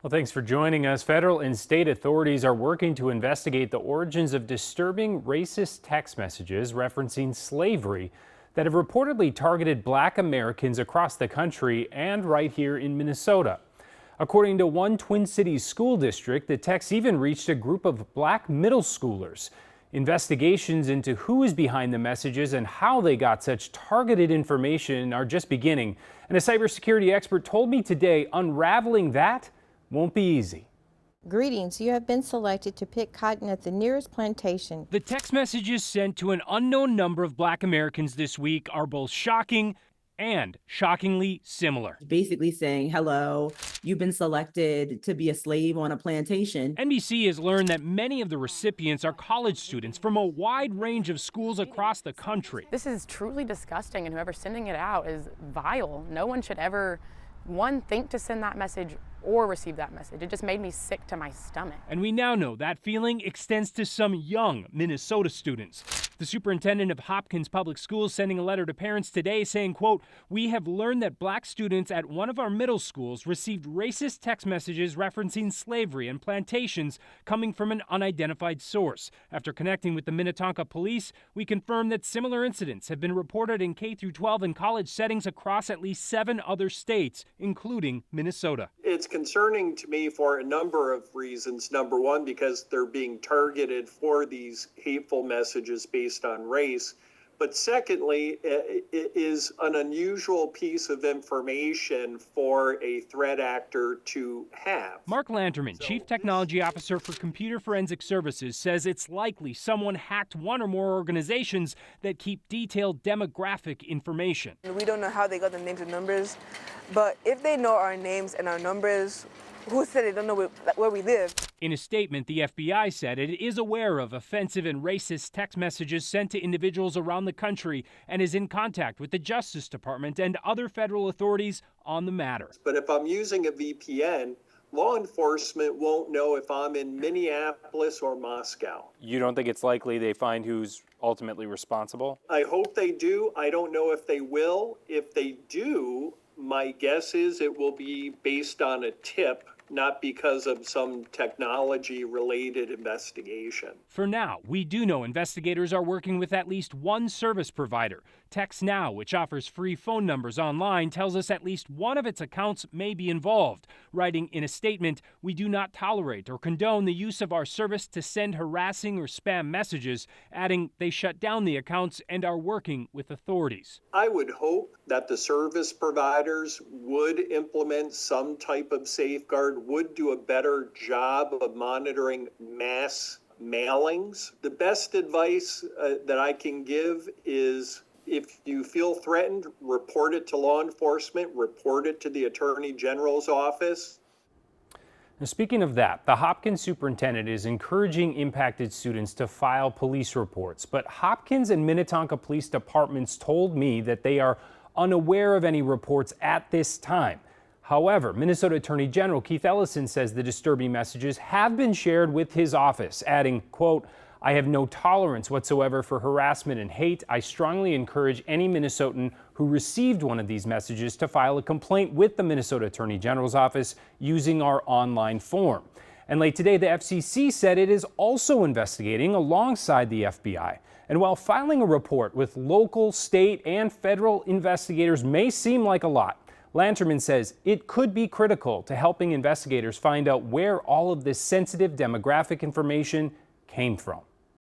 Well, thanks for joining us. Federal and state authorities are working to investigate the origins of disturbing racist text messages referencing slavery that have reportedly targeted Black Americans across the country and right here in Minnesota. According to one Twin Cities school district, the texts even reached a group of Black middle schoolers. Investigations into who is behind the messages and how they got such targeted information are just beginning. And a cybersecurity expert told me today unraveling that won't be easy. Greetings, you have been selected to pick cotton at the nearest plantation. The text messages sent to an unknown number of Black Americans this week are both shocking and shockingly similar. Basically saying, hello, you've been selected to be a slave on a plantation. NBC has learned that many of the recipients are college students from a wide range of schools across the country. This is truly disgusting, and whoever's sending it out is vile. No one should ever, think to send that message or receive that message. It just made me sick to my stomach. And we now know that feeling extends to some young Minnesota students. The superintendent of Hopkins Public Schools sending a letter to parents today saying, quote, "We have learned that Black students at one of our middle schools received racist text messages referencing slavery and plantations coming from an unidentified source. After connecting with the Minnetonka police, we confirmed that similar incidents have been reported in K-12 and college settings across at least 7 other states, including Minnesota." It's concerning to me for a number of reasons. Number one, because they're being targeted for these hateful messages based on race. But secondly, it is an unusual piece of information for a threat actor to have. Mark Lanterman, Chief Technology Officer for Computer Forensic Services, says it's likely someone hacked one or more organizations that keep detailed demographic information. We don't know how they got the names and numbers, but if they know our names and our numbers, who said they don't know where we live? In a statement, the FBI said it is aware of offensive and racist text messages sent to individuals around the country and is in contact with the Justice Department and other federal authorities on the matter. But if I'm using a VPN, law enforcement won't know if I'm in Minneapolis or Moscow. You don't think it's likely they find who's ultimately responsible? I hope they do. I don't know if they will. If they do, my guess is it will be based on a tip, not because of some technology-related investigation. For now, we do know investigators are working with at least one service provider. TextNow, which offers free phone numbers online, tells us at least one of its accounts may be involved. Writing in a statement, "We do not tolerate or condone the use of our service to send harassing or spam messages," adding they shut down the accounts and are working with authorities. I would hope that the service providers would implement some type of safeguard, would do a better job of monitoring mass mailings. The best advice that I can give is if you feel threatened, report it to law enforcement, report it to the Attorney General's office. Now, speaking of that, the Hopkins superintendent is encouraging impacted students to file police reports. But Hopkins and Minnetonka police departments told me that they are unaware of any reports at this time. However, Minnesota Attorney General Keith Ellison says the disturbing messages have been shared with his office, adding, quote, "I have no tolerance whatsoever for harassment and hate. I strongly encourage any Minnesotan who received one of these messages to file a complaint with the Minnesota Attorney General's office using our online form." And late today, the FCC said it is also investigating alongside the FBI. And while filing a report with local, state, and federal investigators may seem like a lot, Lanterman says it could be critical to helping investigators find out where all of this sensitive demographic information came from.